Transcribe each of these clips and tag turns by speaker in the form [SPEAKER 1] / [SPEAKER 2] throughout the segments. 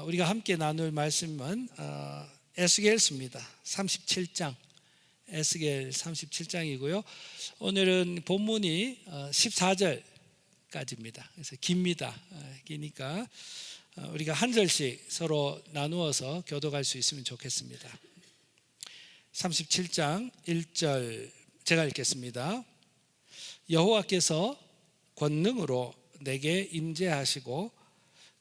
[SPEAKER 1] 우리가 함께 나눌 말씀은 에스겔서입니다. 37장, 에스겔 37장이고요. 오늘은 본문이 14절까지입니다. 그래서 깁니다. 기니까 우리가 한 절씩 서로 나누어서 교독할 수 있으면 좋겠습니다. 37장 1절 제가 읽겠습니다. 여호와께서 권능으로 내게 임재하시고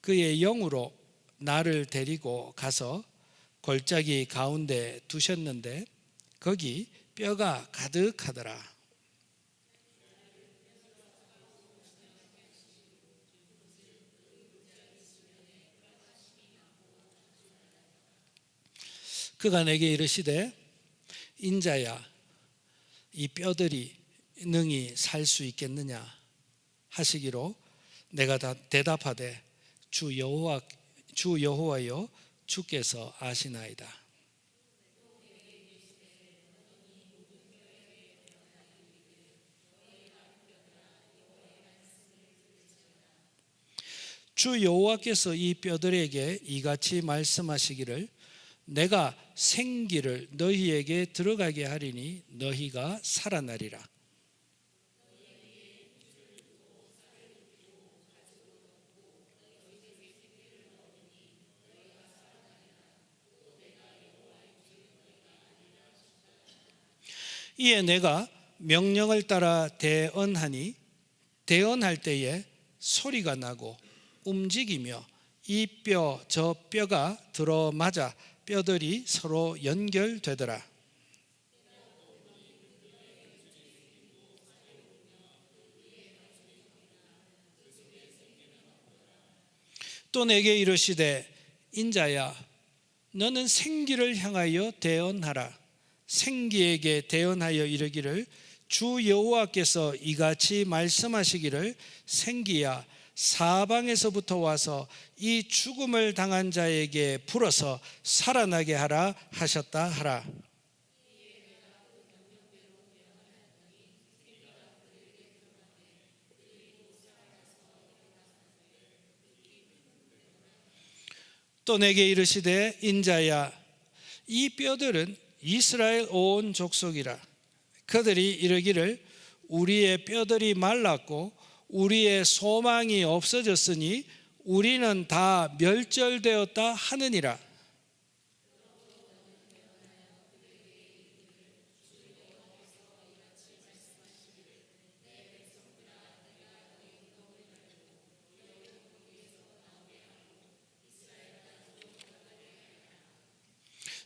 [SPEAKER 1] 그의 영으로 나를 데리고 가서 골짜기 가운데 두셨는데 거기 뼈가 가득하더라. 그가 내게 이르시되 인자야, 이 뼈들이 능히 살 수 있겠느냐 하시기로 내가 대답하되 주 여호와여, 주께서 아시나이다. 주 여호와께서 이 뼈들에게 이같이 말씀하시기를 내가 생기를 너희에게 들어가게 하리니 너희가 살아나리라. 이에 내가 명령을 따라 대언하니 대언할 때에 소리가 나고 움직이며 이 뼈 저 뼈가 들어맞아 뼈들이 서로 연결되더라. 또 내게 이르시되 인자야, 너는 생기를 향하여 대언하라. 생기에게 대언하여 이르기를 주 여호와께서 이같이 말씀하시기를 생기야, 사방에서부터 와서 이 죽음을 당한 자에게 불어서 살아나게 하라 하셨다 하라. 또 내게 이르시되 인자야, 이 뼈들은 이스라엘 온 족속이라. 그들이 이르기를 우리의 뼈들이 말랐고 우리의 소망이 없어졌으니 우리는 다 멸절되었다 하느니라.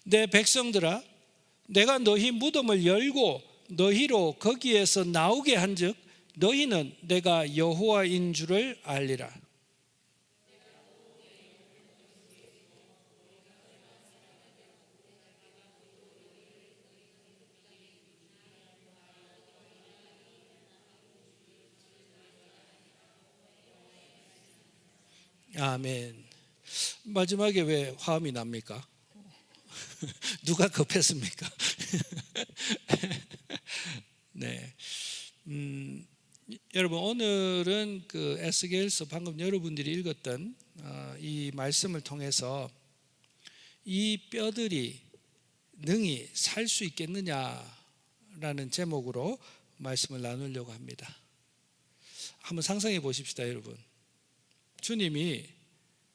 [SPEAKER 1] 내 백성들아, 내가 너희 무덤을 열고 너희로 거기에서 나오게 한즉 너희는 내가 여호와인 줄을 알리라. 아멘. 마지막에 왜 화음이 납니까? 누가 급했습니까? 네. 여러분, 오늘은 그 에스겔서 방금 여러분들이 읽었던 이 말씀을 통해서 이 뼈들이 능히 살 수 있겠느냐라는 제목으로 말씀을 나누려고 합니다. 한번 상상해 보십시다, 여러분. 주님이,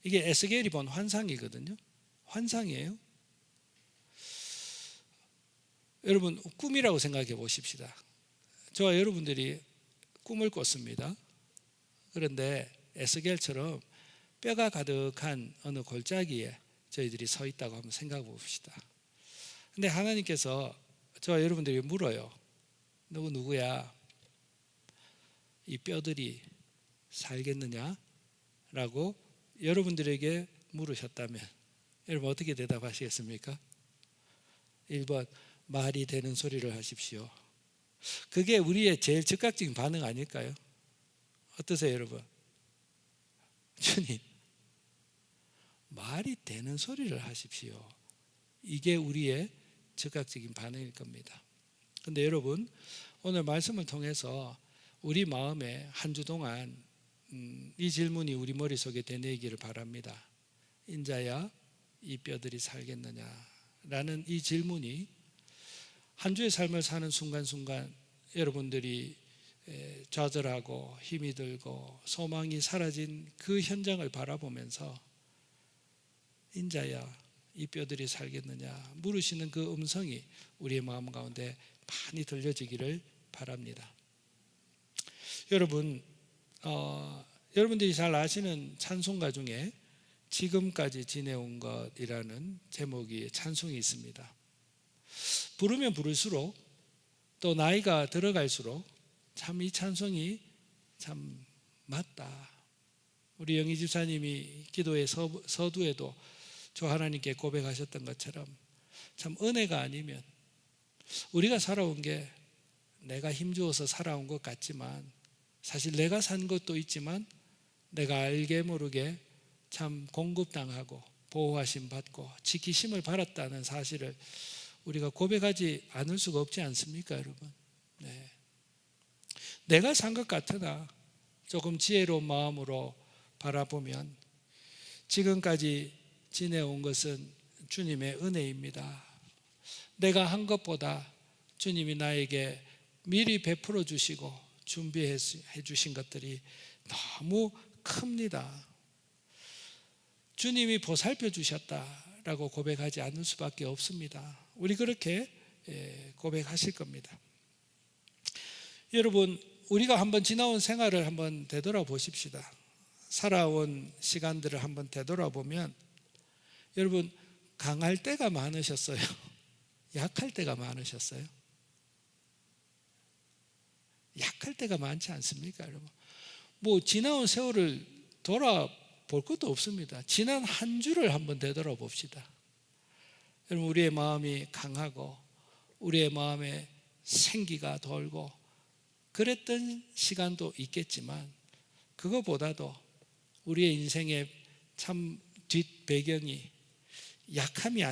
[SPEAKER 1] 이게 에스겔이 본 환상이거든요. 환상이에요. 여러분, 꿈이라고 생각해 보십시다. 저와 여러분들이 꿈을 꿨습니다. 그런데 에스겔처럼 뼈가 가득한 어느 골짜기에 저희들이 서 있다고 한번 생각해 봅시다. 근데 하나님께서 저와 여러분들이 물어요. 너가 누구야? 이 뼈들이 살겠느냐? 라고 여러분들에게 물으셨다면 여러분 어떻게 대답하시겠습니까? 1번, 말이 되는 소리를 하십시오. 그게 우리의 제일 즉각적인 반응 아닐까요? 어떠세요, 여러분? 주님, 말이 되는 소리를 하십시오. 이게 우리의 즉각적인 반응일 겁니다. 그런데 여러분, 오늘 말씀을 통해서 우리 마음에 한 주 동안 이 질문이 우리 머릿속에 되뇌기를 바랍니다. 인자야 이 뼈들이 살겠느냐라는 이 질문이 한 주의 삶을 사는 순간순간 여러분들이 좌절하고 힘이 들고 소망이 사라진 그 현장을 바라보면서 인자야 이 뼈들이 살겠느냐 물으시는 그 음성이 우리의 마음 가운데 많이 들려지기를 바랍니다. 여러분, 여러분들이 잘 아시는 찬송가 중에 지금까지 지내온 것이라는 제목의 찬송이 있습니다. 부르면 부를수록 또 나이가 들어갈수록 참 이 찬송이 참 맞다. 우리 영희 집사님이 기도의 서두에도 저 하나님께 고백하셨던 것처럼 참 은혜가 아니면 우리가 살아온 게 내가 힘주어서 살아온 것 같지만 사실 내가 산 것도 있지만 내가 알게 모르게 참 공급당하고 보호하심 받고 지키심을 받았다는 사실을 우리가 고백하지 않을 수가 없지 않습니까, 여러분? 네. 내가 산 것 같으나 조금 지혜로운 마음으로 바라보면 지금까지 지내온 것은 주님의 은혜입니다. 내가 한 것보다 주님이 나에게 미리 베풀어 주시고 준비해 주신 것들이 너무 큽니다. 주님이 보살펴 주셨다라고 고백하지 않을 수밖에 없습니다. 우리 그렇게 고백하실 겁니다. 여러분, 우리가 한번 지나온 생활을 한번 되돌아보십시다. 살아온 시간들을 한번 되돌아보면 여러분, 강할 때가 많으셨어요? 약할 때가 많으셨어요? 약할 때가 많지 않습니까, 여러분? 뭐 지나온 세월을 돌아볼 것도 없습니다. 지난 한 주를 한번 되돌아봅시다. 여러분, 우리의 마음이 강하고 우리의 마음에 생기가 돌고 그랬던 시간도 있겠지만 그거보다도 우리의 인생의 참 뒷배경이 약함이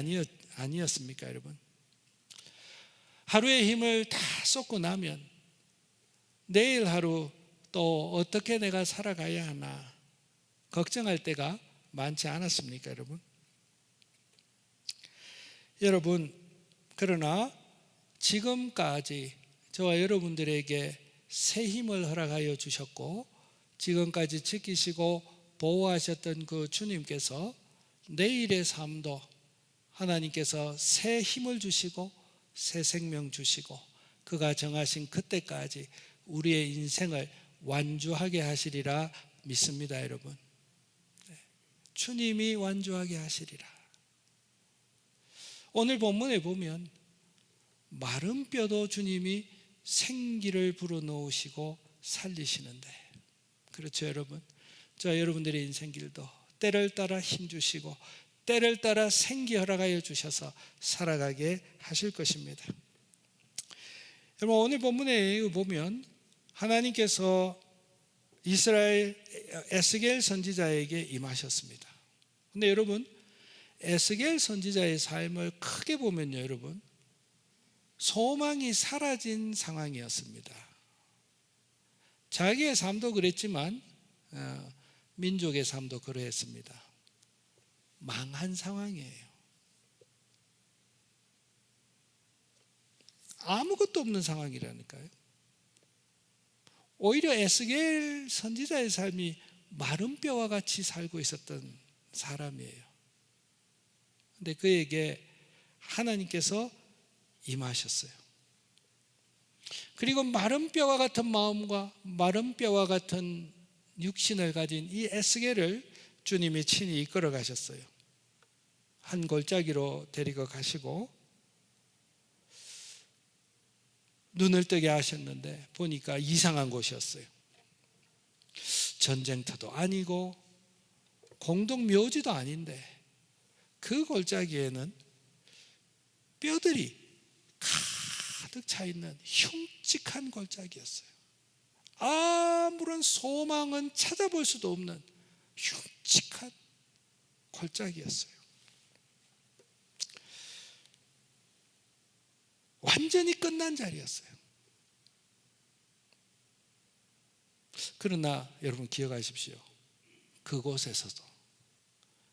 [SPEAKER 1] 아니었습니까, 여러분? 하루의 힘을 다 쏟고 나면 내일 하루 또 어떻게 내가 살아가야 하나 걱정할 때가 많지 않았습니까, 여러분? 여러분, 그러나 지금까지 저와 여러분들에게 새 힘을 허락하여 주셨고 지금까지 지키시고 보호하셨던 그 주님께서 내일의 삶도 하나님께서 새 힘을 주시고 새 생명 주시고 그가 정하신 그때까지 우리의 인생을 완주하게 하시리라 믿습니다, 여러분. 주님이 완주하게 하시리라. 오늘 본문에 보면 마른 뼈도 주님이 생기를 불어넣으시고 살리시는데, 그렇죠, 여러분? 저 여러분들의 인생길도 때를 따라 힘주시고 때를 따라 생기 허락하여 주셔서 살아가게 하실 것입니다. 여러분, 오늘 본문에 보면 하나님께서 이스라엘 에스겔 선지자에게 임하셨습니다. 근데 여러분, 에스겔 선지자의 삶을 크게 보면요, 여러분, 소망이 사라진 상황이었습니다. 자기의 삶도 그랬지만 민족의 삶도 그러했습니다. 망한 상황이에요. 아무것도 없는 상황이라니까요. 오히려 에스겔 선지자의 삶이 마른 뼈와 같이 살고 있었던 사람이에요. 근데 그에게 하나님께서 임하셨어요. 그리고 마른 뼈와 같은 마음과 마른 뼈와 같은 육신을 가진 이 에스겔을 주님이 친히 이끌어 가셨어요. 한 골짜기로 데리고 가시고 눈을 뜨게 하셨는데 보니까 이상한 곳이었어요. 전쟁터도 아니고 공동묘지도 아닌데 그 골짜기에는 뼈들이 가득 차 있는 흉측한 골짜기였어요. 아무런 소망은 찾아볼 수도 없는 흉측한 골짜기였어요. 완전히 끝난 자리였어요. 그러나 여러분 기억하십시오. 그곳에서도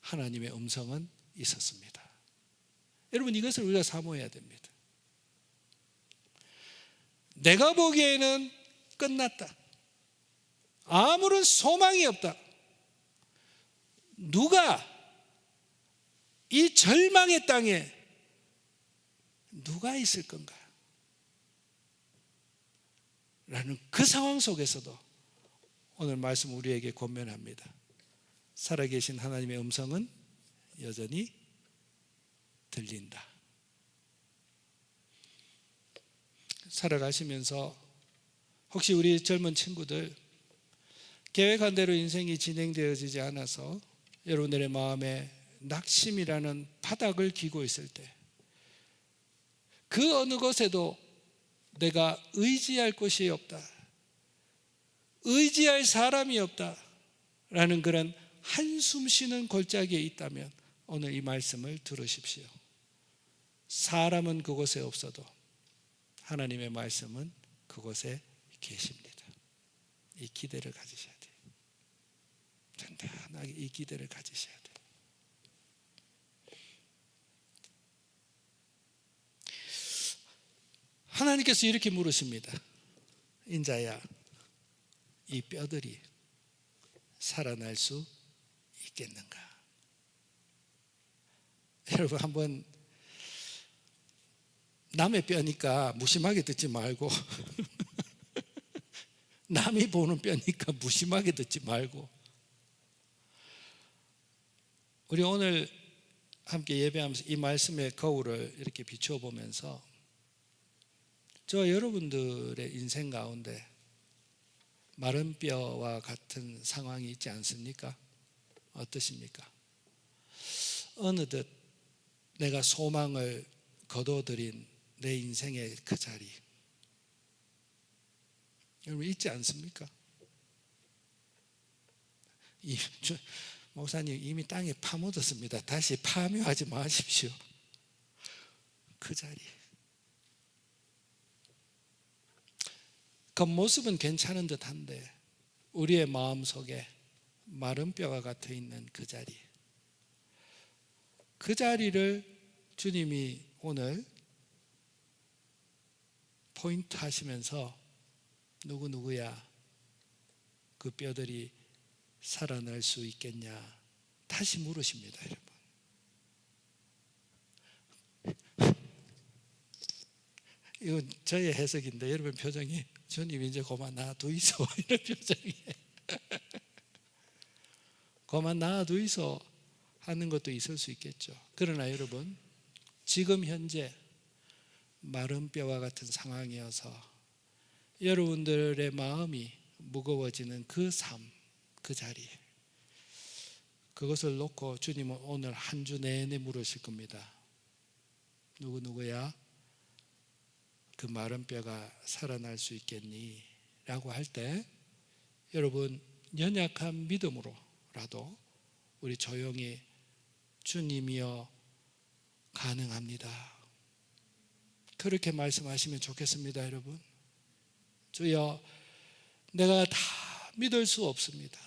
[SPEAKER 1] 하나님의 음성은 있었습니다. 여러분, 이것을 우리가 사모해야 됩니다. 내가 보기에는 끝났다. 아무런 소망이 없다. 누가 이 절망의 땅에 누가 있을 건가? 라는 그 상황 속에서도 오늘 말씀 우리에게 권면합니다. 살아계신 하나님의 음성은 여전히 들린다. 살아가시면서 혹시 우리 젊은 친구들 계획한 대로 인생이 진행되어지지 않아서 여러분들의 마음에 낙심이라는 바닥을 기고 있을 때, 그 어느 곳에도 내가 의지할 곳이 없다, 의지할 사람이 없다 라는 그런 한숨 쉬는 골짜기에 있다면 오늘 이 말씀을 들으십시오. 사람은 그곳에 없어도 하나님의 말씀은 그곳에 계십니다. 이 기대를 가지셔야 돼요. 단단하게 이 기대를 가지셔야 돼요. 하나님께서 이렇게 물으십니다. 인자야, 이 뼈들이 살아날 수 있겠는가? 여러분, 한번 남의 뼈니까 무심하게 듣지 말고 남이 보는 뼈니까 무심하게 듣지 말고, 우리 오늘 함께 예배하면서 이 말씀의 거울을 이렇게 비추어 보면서 저 여러분들의 인생 가운데 마른 뼈와 같은 상황이 있지 않습니까? 어떠십니까? 어느덧 내가 소망을 거둬들인 내 인생의 그 자리, 여러분 있지 않습니까? 목사님 이미 땅에 파묻었습니다. 다시 파묘하지 마십시오. 그 자리, 겉모습은 괜찮은 듯한데 우리의 마음속에 마른 뼈가 같아 있는 그 자리, 그 자리를 주님이 오늘 포인트 하시면서 누구누구야 그 뼈들이 살아날 수 있겠냐 다시 물으십니다. 여러분, 이건 저의 해석인데 여러분 표정이 주님 이제 그만 놔두이소 이런 표정이에요. 그만 놔두이소 하는 것도 있을 수 있겠죠. 그러나 여러분, 지금 현재 마른 뼈와 같은 상황이어서 여러분들의 마음이 무거워지는 그 삶, 그 자리, 그것을 놓고 주님은 오늘 한 주 내내 물으실 겁니다. 누구누구야 그 마른 뼈가 살아날 수 있겠니? 라고 할 때 여러분, 연약한 믿음으로라도 우리 조용히 주님이여 가능합니다, 그렇게 말씀하시면 좋겠습니다. 여러분, 주여 내가 다 믿을 수 없습니다.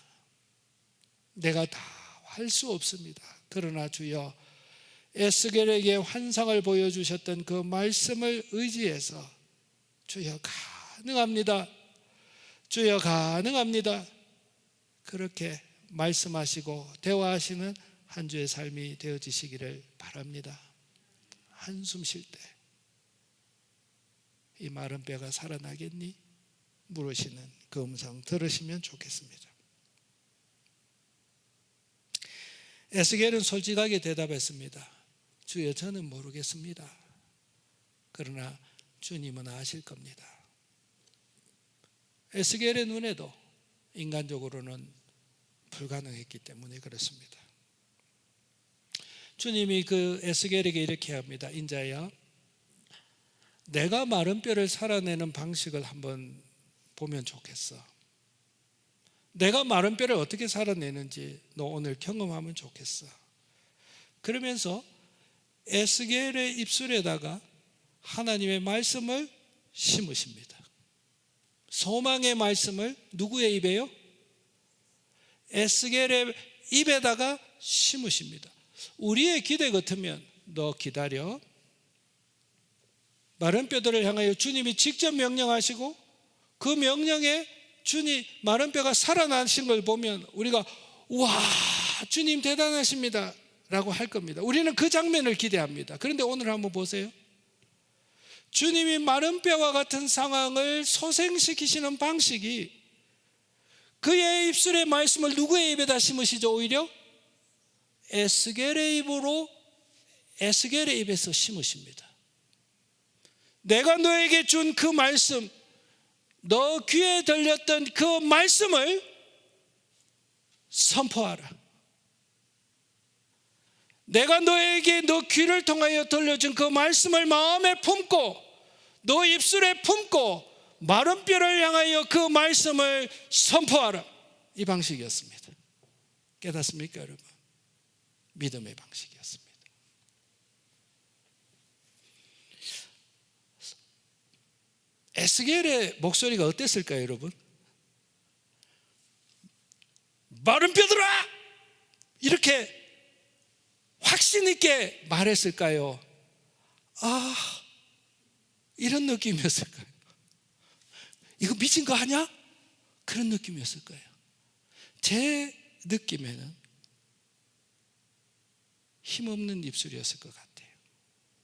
[SPEAKER 1] 내가 다 할 수 없습니다. 그러나 주여 에스겔에게 환상을 보여주셨던 그 말씀을 의지해서 주여 가능합니다, 주여 가능합니다, 그렇게 말씀하시고 대화하시는 한 주의 삶이 되어지시기를 바랍니다. 한숨 쉴 때 이 마른 뼈가 살아나겠니? 물으시는 그 음성 들으시면 좋겠습니다. 에스겔은 솔직하게 대답했습니다. 주여 저는 모르겠습니다. 그러나 주님은 아실 겁니다. 에스겔의 눈에도 인간적으로는 불가능했기 때문에 그렇습니다. 주님이 그 에스겔에게 이렇게 합니다. 인자야, 내가 마른 뼈를 살아내는 방식을 한번 보면 좋겠어. 내가 마른 뼈를 어떻게 살아내는지 너 오늘 경험하면 좋겠어. 그러면서 에스겔의 입술에다가 하나님의 말씀을 심으십니다. 소망의 말씀을 누구의 입에요? 에스겔의 입에다가 심으십니다. 우리의 기대 같으면 너 기다려. 마른 뼈들을 향하여 주님이 직접 명령하시고 그 명령에 마른 뼈가 살아나신 걸 보면 우리가 와, 주님 대단하십니다 라고 할 겁니다. 우리는 그 장면을 기대합니다. 그런데 오늘 한번 보세요. 주님이 마른 뼈와 같은 상황을 소생시키시는 방식이 그의 입술의 말씀을 누구의 입에다 심으시죠? 오히려 에스겔의 입에서 심으십니다. 내가 너에게 준 그 말씀, 너 귀에 들렸던 그 말씀을 선포하라. 내가 너에게 너 귀를 통하여 들려준 그 말씀을 마음에 품고 너 입술에 품고 마른 뼈를 향하여 그 말씀을 선포하라. 이 방식이었습니다. 깨닫습니까, 여러분? 믿음의 방식이었습니다. 에스겔의 목소리가 어땠을까요, 여러분? 마른 뼈들아! 이렇게 확신 있게 말했을까요? 이런 느낌이었을까요? 이거 미친 거 아니야? 그런 느낌이었을까요? 제 느낌에는 힘없는 입술이었을 것 같아요.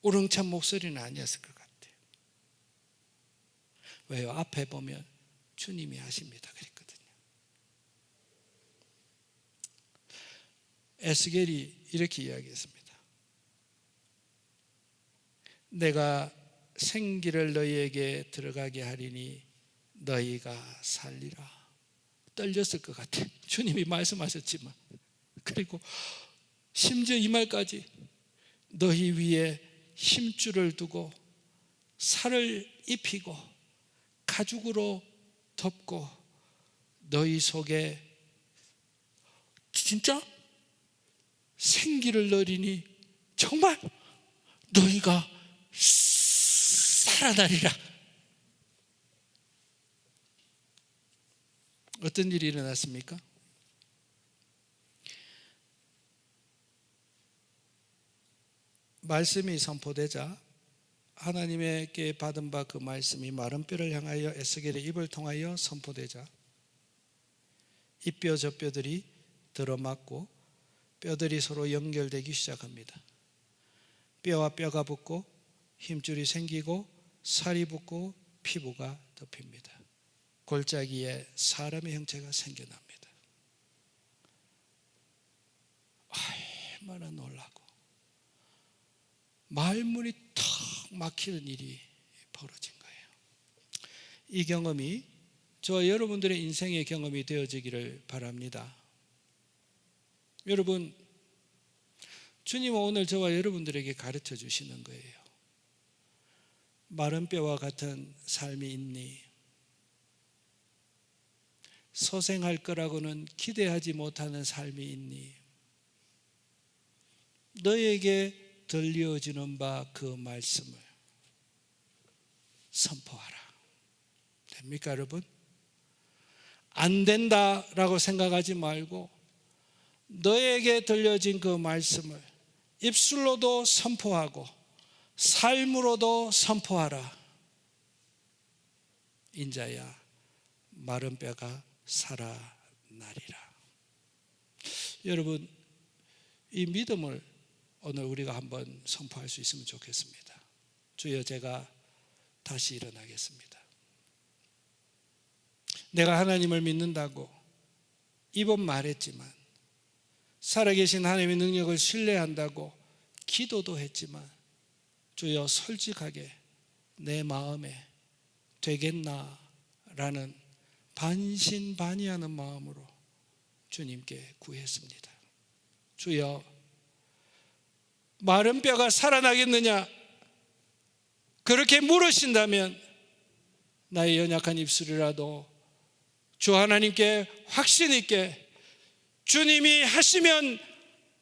[SPEAKER 1] 우렁찬 목소리는 아니었을 것 같아요. 왜요? 앞에 보면 주님이 하십니다 그랬거든요. 에스겔이 이렇게 이야기했습니다. 내가 생기를 너희에게 들어가게 하리니 너희가 살리라. 떨렸을 것 같아. 주님이 말씀하셨지만. 그리고 심지어 이 말까지 너희 위에 힘줄을 두고 살을 입히고 가죽으로 덮고 너희 속에 진짜 생기를 넣으리니 정말 너희가 살아나리라. 어떤 일이 일어났습니까? 말씀이 선포되자 하나님에게 받은 바 그 말씀이 마른 뼈를 향하여 에스겔의 입을 통하여 선포되자 이 뼈 저 뼈들이 들어맞고 뼈들이 서로 연결되기 시작합니다. 뼈와 뼈가 붙고 힘줄이 생기고 살이 붙고 피부가 덮입니다. 골짜기에 사람의 형체가 생겨납니다. 얼마나 놀라고 말문이 턱 막히는 일이 벌어진 거예요. 이 경험이 저와 여러분들의 인생의 경험이 되어지기를 바랍니다. 여러분, 주님은 오늘 저와 여러분들에게 가르쳐 주시는 거예요. 마른 뼈와 같은 삶이 있니? 소생할 거라고는 기대하지 못하는 삶이 있니? 너에게 들려지는 바 그 말씀을 선포하라. 됩니까, 여러분? 안 된다라고 생각하지 말고 너에게 들려진 그 말씀을 입술로도 선포하고 삶으로도 선포하라. 인자야 마른 뼈가 살아나리라. 여러분, 이 믿음을 오늘 우리가 한번 선포할 수 있으면 좋겠습니다. 주여, 제가 다시 일어나겠습니다. 내가 하나님을 믿는다고 입은 말했지만, 살아계신 하나님의 능력을 신뢰한다고 기도도 했지만, 주여 솔직하게 내 마음에 되겠나라는 반신반의하는 마음으로 주님께 구했습니다. 주여, 마른 뼈가 살아나겠느냐? 그렇게 물으신다면 나의 연약한 입술이라도 주 하나님께 확신 있게 주님이 하시면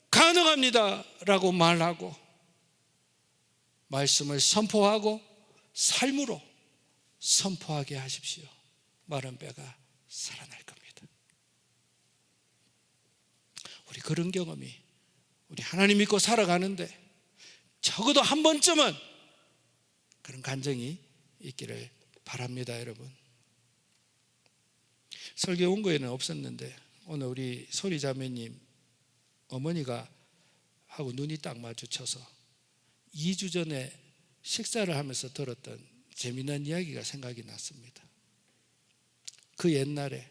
[SPEAKER 1] 가능합니다 라고 말하고 말씀을 선포하고 삶으로 선포하게 하십시오. 마른 뼈가 살아날 겁니다. 우리 그런 경험이 우리 하나님 믿고 살아가는데 적어도 한 번쯤은 그런 간증이 있기를 바랍니다. 여러분, 설교 원고에는 없었는데 오늘 우리 소리자매님 어머니가 하고 눈이 딱 마주쳐서 2주 전에 식사를 하면서 들었던 재미난 이야기가 생각이 났습니다. 그 옛날에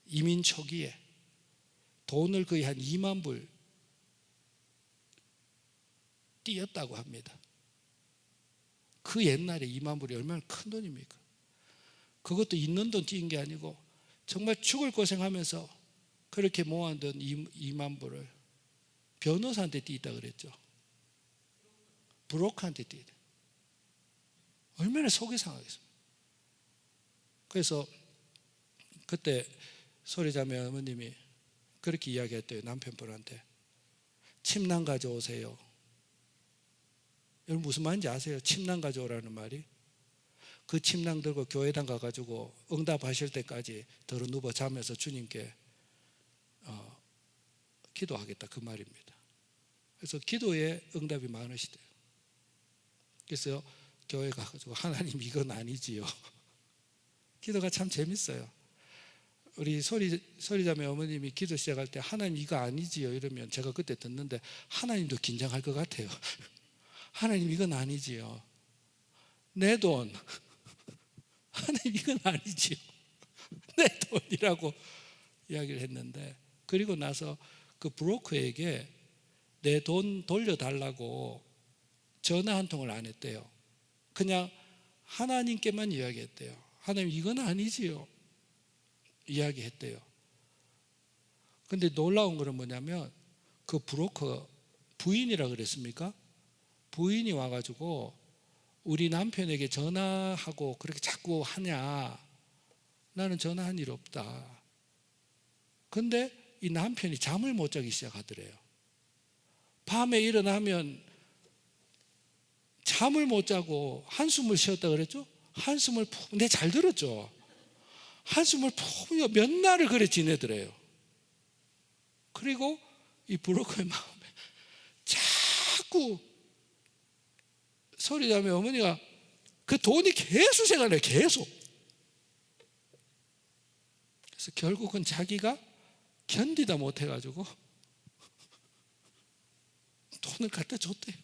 [SPEAKER 1] 이민 초기에 돈을 거의 한 2만 불 띄었다고 합니다. 그 옛날에 2만 불이 얼마나 큰 돈입니까? 그것도 있는 돈 띄인 게 아니고 정말 죽을 고생하면서 그렇게 모아둔 2만 불을 변호사한테 띄었다 그랬죠. 브로커한테 띄었다. 얼마나 속이 상하겠습니까? 그래서 그때 소리자매 어머님이 그렇게 이야기했대요. 남편분한테 침낭 가져오세요. 여러분 무슨 말인지 아세요? 침낭 가져오라는 말이 그 침낭 들고 교회당 가가지고 응답하실 때까지 들어 누워 자면서 주님께 기도하겠다 그 말입니다. 그래서 기도에 응답이 많으시대요. 그래서 교회 가가지고 하나님 이건 아니지요. 기도가 참 재밌어요. 우리 소리자매 어머님이 기도 시작할 때 하나님 이거 아니지요 이러면 제가 그때 듣는데 하나님도 긴장할 것 같아요. 하나님 이건 아니지요. 내 돈. 하나님 이건 아니지요. 내 돈이라고 이야기를 했는데 그리고 나서 그 브로커에게 내 돈 돌려달라고 전화 한 통을 안 했대요. 그냥 하나님께만 이야기했대요. 하나님 이건 아니지요 이야기했대요. 근데 놀라운 거는 뭐냐면 그 브로커 부인이라 그랬습니까? 부인이 와가지고 우리 남편에게 전화하고 그렇게 자꾸 하냐, 나는 전화한 일 없다. 근데 이 남편이 잠을 못 자기 시작하더래요. 밤에 일어나면 잠을 못 자고 한숨을 쉬었다 그랬죠? 한숨을 푹, 내 잘 들었죠? 한숨을 푹 몇 날을 그래 지내더래요. 그리고 이 브로커의 마음에 자꾸 소리자매 어머니가 그 돈이 계속 생각나요. 계속. 그래서 결국은 자기가 견디다 못해가지고 돈을 갖다 줬대요.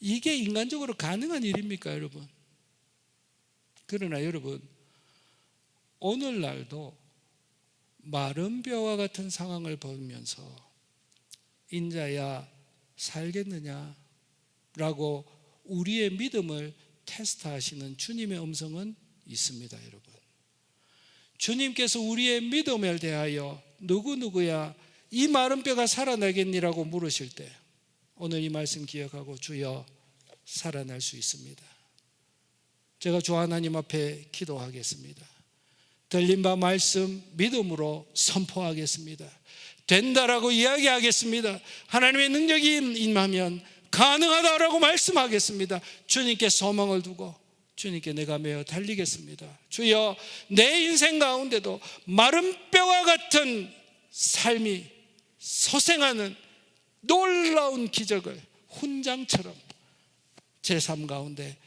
[SPEAKER 1] 이게 인간적으로 가능한 일입니까 여러분? 그러나 여러분 오늘날도 마른 뼈와 같은 상황을 보면서 인자야 살겠느냐 라고 우리의 믿음을 테스트하시는 주님의 음성은 있습니다. 여러분, 주님께서 우리의 믿음에 대하여 누구누구야 이 마른 뼈가 살아나겠니라고 물으실 때 오늘 이 말씀 기억하고 주여 살아날 수 있습니다. 제가 주 하나님 앞에 기도하겠습니다. 들린 바 말씀 믿음으로 선포하겠습니다. 된다라고 이야기하겠습니다. 하나님의 능력이 임하면 가능하다라고 말씀하겠습니다. 주님께 소망을 두고 주님께 내가 매어 달리겠습니다. 주여 내 인생 가운데도 마른 뼈와 같은 삶이 소생하는 놀라운 기적을 훈장처럼 제 삶 가운데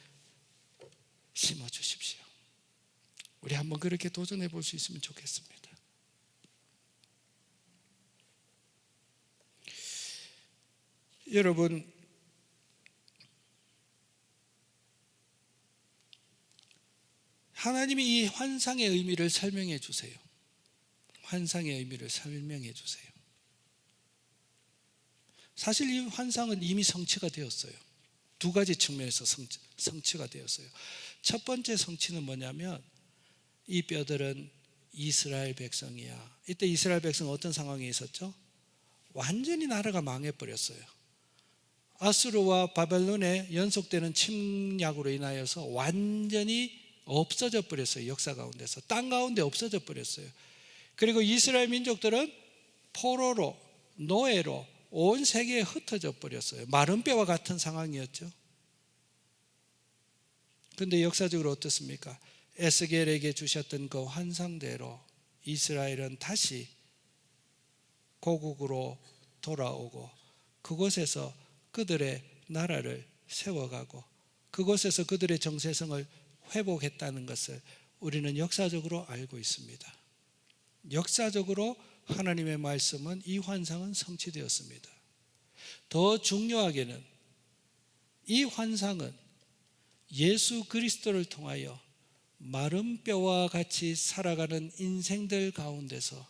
[SPEAKER 1] 심어주십시오. 우리 한번 그렇게 도전해 볼 수 있으면 좋겠습니다. 여러분, 하나님이 이 환상의 의미를 설명해 주세요. 환상의 의미를 설명해 주세요. 사실 이 환상은 이미 성취가 되었어요. 두 가지 측면에서 성취가 되었어요. 첫 번째 성취는 뭐냐면 이 뼈들은 이스라엘 백성이야. 이때 이스라엘 백성은 어떤 상황에 있었죠? 완전히 나라가 망해버렸어요. 아수르와 바벨론의 연속되는 침략으로 인하여서 완전히 없어져 버렸어요. 역사 가운데서 땅 가운데 없어져 버렸어요. 그리고 이스라엘 민족들은 포로로 노예로 온 세계에 흩어져 버렸어요. 마른 뼈와 같은 상황이었죠. 그런데 역사적으로 어떻습니까? 에스겔에게 주셨던 그 환상대로 이스라엘은 다시 고국으로 돌아오고 그곳에서 그들의 나라를 세워가고 그곳에서 그들의 정체성을 회복했다는 것을 우리는 역사적으로 알고 있습니다. 역사적으로 하나님의 말씀은 이 환상은 성취되었습니다. 더 중요하게는 이 환상은 예수 그리스도를 통하여 마른 뼈와 같이 살아가는 인생들 가운데서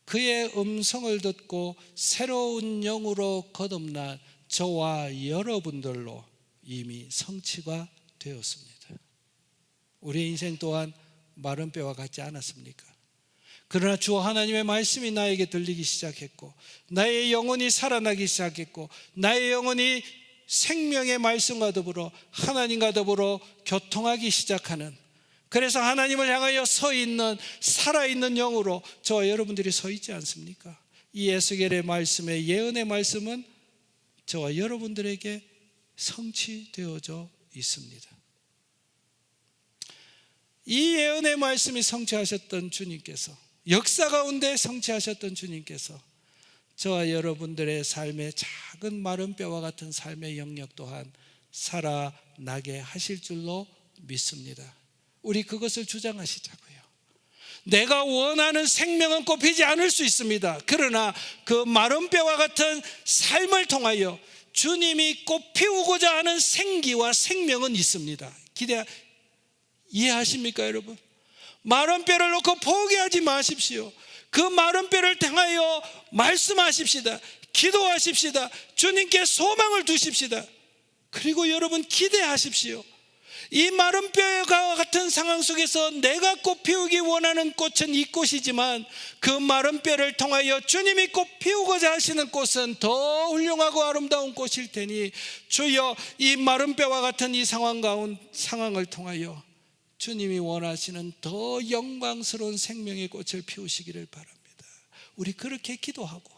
[SPEAKER 1] 그의 음성을 듣고 새로운 영으로 거듭난 저와 여러분들로 이미 성취가 되었습니다. 우리의 인생 또한 마른 뼈와 같지 않았습니까? 그러나 주 하나님의 말씀이 나에게 들리기 시작했고 나의 영혼이 살아나기 시작했고 나의 영혼이 생명의 말씀과 더불어 하나님과 더불어 교통하기 시작하는, 그래서 하나님을 향하여 서 있는 살아있는 영으로 저와 여러분들이 서 있지 않습니까? 이 에스겔의 말씀의 예언의 말씀은 저와 여러분들에게 성취되어져 있습니다. 이 예언의 말씀이 성취하셨던 주님께서, 역사 가운데 성취하셨던 주님께서 저와 여러분들의 삶의 작은 마른 뼈와 같은 삶의 영역 또한 살아나게 하실 줄로 믿습니다. 우리 그것을 주장하시자고요. 내가 원하는 생명은 꼽히지 않을 수 있습니다. 그러나 그 마른 뼈와 같은 삶을 통하여 주님이 꽃피우고자 하는 생기와 생명은 있습니다. 이해하십니까 여러분? 마른 뼈를 놓고 포기하지 마십시오. 그 마른 뼈를 향하여 말씀하십시다. 기도하십시다. 주님께 소망을 두십시다. 그리고 여러분 기대하십시오. 이 마른 뼈와 같은 상황 속에서 내가 꽃 피우기 원하는 꽃은 이 꽃이지만 그 마른 뼈를 통하여 주님이 꽃 피우고자 하시는 꽃은 더 훌륭하고 아름다운 꽃일 테니 주여 이 마른 뼈와 같은 이 상황을 통하여 주님이 원하시는 더 영광스러운 생명의 꽃을 피우시기를 바랍니다. 우리 그렇게 기도하고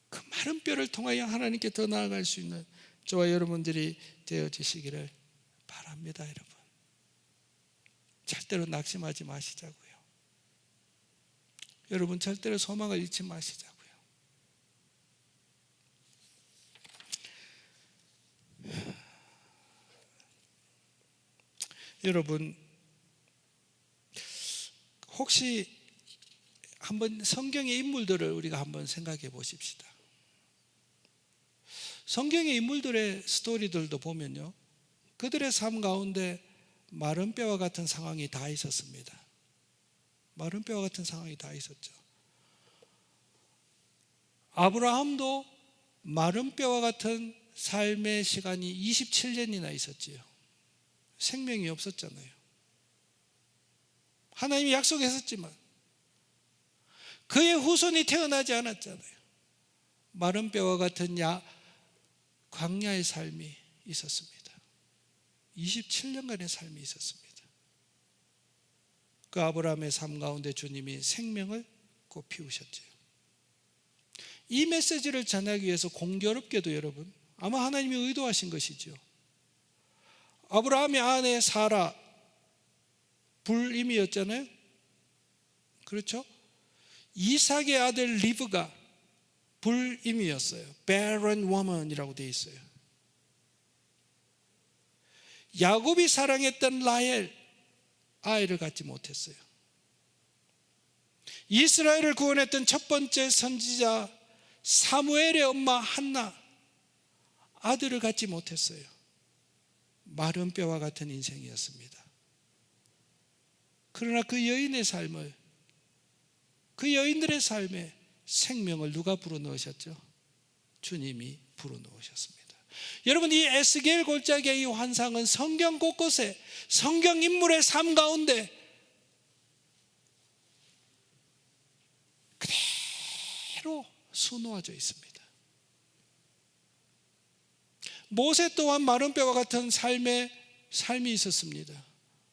[SPEAKER 1] 그 마른 뼈를 통하여 하나님께 더 나아갈 수 있는 저와 여러분들이 되어지시기를 바랍니다. 여러분, 절대로 낙심하지 마시자고요. 여러분, 절대로 소망을 잃지 마시자고요. 여러분, 혹시 한번 성경의 인물들을 우리가 한번 생각해 보십시다. 성경의 인물들의 스토리들도 보면요, 그들의 삶 가운데 마른 뼈와 같은 상황이 다 있었습니다. 마른 뼈와 같은 상황이 다 있었죠. 아브라함도 마른 뼈와 같은 삶의 시간이 27년이나 있었지요. 생명이 없었잖아요. 하나님이 약속했었지만 그의 후손이 태어나지 않았잖아요. 마른 뼈와 같은 광야의 삶이 있었습니다. 27년간의 삶이 있었습니다. 그 아브라함의 삶 가운데 주님이 생명을 꽃 피우셨죠. 이 메시지를 전하기 위해서 공교롭게도 여러분, 아마 하나님이 의도하신 것이죠. 아브라함의 아내 사라 불임이었잖아요. 그렇죠? 이삭의 아들 리브가 불임이었어요. barren woman이라고 되어 있어요. 야곱이 사랑했던 라헬, 아이를 갖지 못했어요. 이스라엘을 구원했던 첫 번째 선지자 사무엘의 엄마 한나, 아들을 갖지 못했어요. 마른 뼈와 같은 인생이었습니다. 그러나 그 여인의 삶을, 그 여인들의 삶에 생명을 누가 불어넣으셨죠? 주님이 불어넣으셨습니다. 여러분, 이 에스겔 골짜기의 이 환상은 성경 곳곳에, 성경 인물의 삶 가운데 그대로 수놓아져 있습니다. 모세 또한 마른 뼈와 같은 삶이 있었습니다.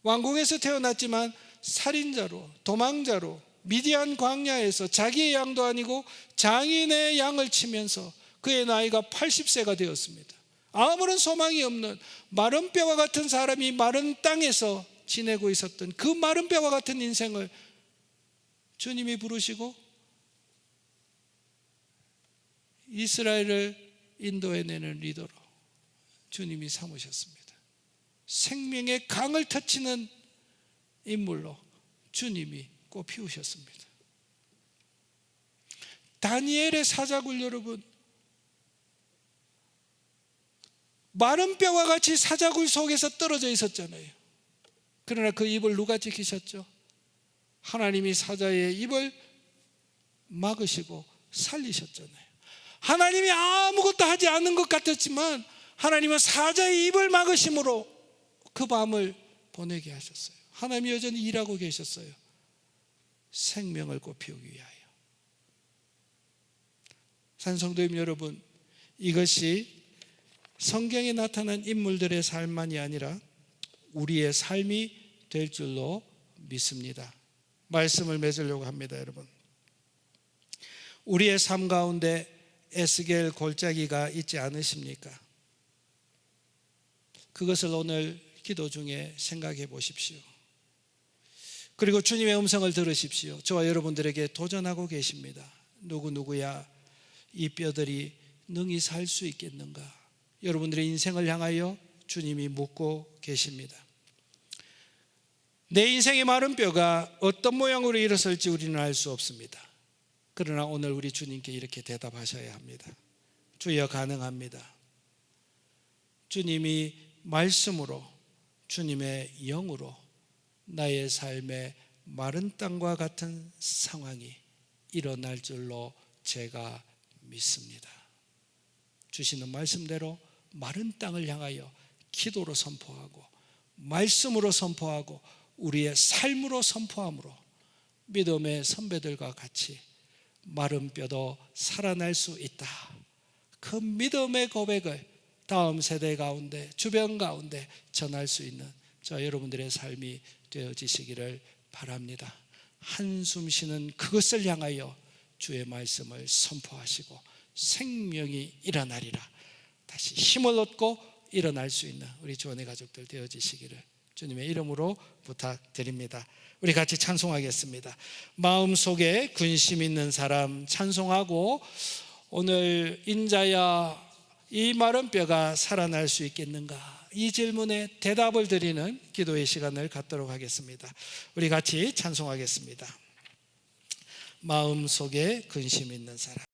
[SPEAKER 1] 왕궁에서 태어났지만 살인자로, 도망자로 미디안 광야에서 자기의 양도 아니고 장인의 양을 치면서 그의 나이가 80세가 되었습니다. 아무런 소망이 없는 마른 뼈와 같은 사람이 마른 땅에서 지내고 있었던 그 마른 뼈와 같은 인생을 주님이 부르시고 이스라엘을 인도해내는 리더로 주님이 삼으셨습니다. 생명의 강을 터치는 인물로 주님이 꼽히우셨습니다. 다니엘의 사자굴 여러분, 마른 뼈와 같이 사자굴 속에서 떨어져 있었잖아요. 그러나 그 입을 누가 지키셨죠? 하나님이 사자의 입을 막으시고 살리셨잖아요. 하나님이 아무것도 하지 않는 것 같았지만 하나님은 사자의 입을 막으심으로 그 밤을 보내게 하셨어요. 하나님이 여전히 일하고 계셨어요. 생명을 꽃피우기 위하여. 산성도님 여러분, 이것이 성경에 나타난 인물들의 삶만이 아니라 우리의 삶이 될 줄로 믿습니다. 말씀을 맺으려고 합니다, 여러분. 우리의 삶 가운데 에스겔 골짜기가 있지 않으십니까? 그것을 오늘 기도 중에 생각해 보십시오. 그리고 주님의 음성을 들으십시오. 저와 여러분들에게 도전하고 계십니다. 누구야 이 뼈들이 능히 살 수 있겠는가? 여러분들의 인생을 향하여 주님이 묻고 계십니다. 내 인생의 마른 뼈가 어떤 모양으로 일어설지 우리는 알 수 없습니다. 그러나 오늘 우리 주님께 이렇게 대답하셔야 합니다. 주여, 가능합니다. 주님이 말씀으로, 주님의 영으로 나의 삶의 마른 땅과 같은 상황이 일어날 줄로 제가 믿습니다. 주시는 말씀대로 마른 땅을 향하여 기도로 선포하고 말씀으로 선포하고 우리의 삶으로 선포함으로 믿음의 선배들과 같이 마른 뼈도 살아날 수 있다. 그 믿음의 고백을 다음 세대 가운데, 주변 가운데 전할 수 있는 저 여러분들의 삶이 되어지시기를 바랍니다. 한숨 쉬는 그것을 향하여 주의 말씀을 선포하시고 생명이 일어나리라. 다시 힘을 얻고 일어날 수 있는 우리 주원의 가족들 되어지시기를 주님의 이름으로 부탁드립니다. 우리 같이 찬송하겠습니다. 마음속에 근심 있는 사람 찬송하고, 오늘 인자야 이 마른 뼈가 살아날 수 있겠는가? 이 질문에 대답을 드리는 기도의 시간을 갖도록 하겠습니다. 우리 같이 찬송하겠습니다. 마음속에 근심 있는 사람.